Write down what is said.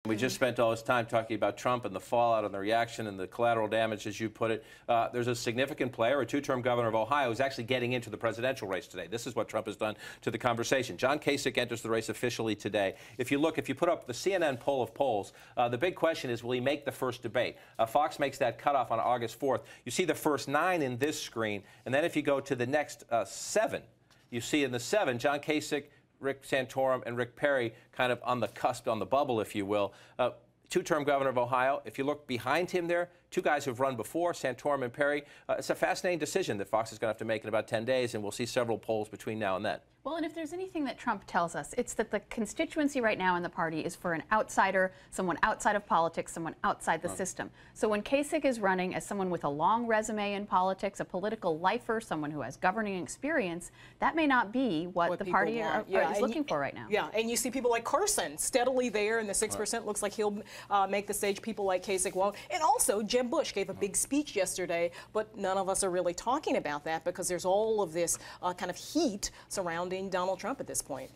We just spent all this time talking about Trump and the fallout and the reaction and the collateral damage, as you put it. There's a significant player, a two-term governor of Ohio, who's actually getting into the presidential race today. This is what Trump has done to the conversation. John Kasich enters the race officially today. If you put up the CNN poll of polls, the big question is, will he make the first debate? Fox makes that cutoff on August 4th. You see the first 9 in this screen, and then if you go to the next 7, you see in the 7, John Kasich, Rick Santorum, and Rick Perry kind of on the cusp, on the bubble, if you will. Two-term governor of Ohio. If you look behind him there, 2 guys who've run before, Santorum and Perry. It's a fascinating decision that Fox is going to have to make in about 10 days, and we'll see several polls between now and then. Well, and if there's anything that Trump tells us, it's that the constituency right now in the party is for an outsider, someone outside of politics, someone outside the system. So when Kasich is running as someone with a long resume in politics, a political lifer, someone who has governing experience, that may not be what the party is looking for right now. Yeah, and you see people like Carson steadily there, and the 6% looks like he'll make the stage. People like Kasich won't. And also, Jeb Bush gave a big speech yesterday, but none of us are really talking about that because there's all of this kind of heat surrounding Donald Trump at this point.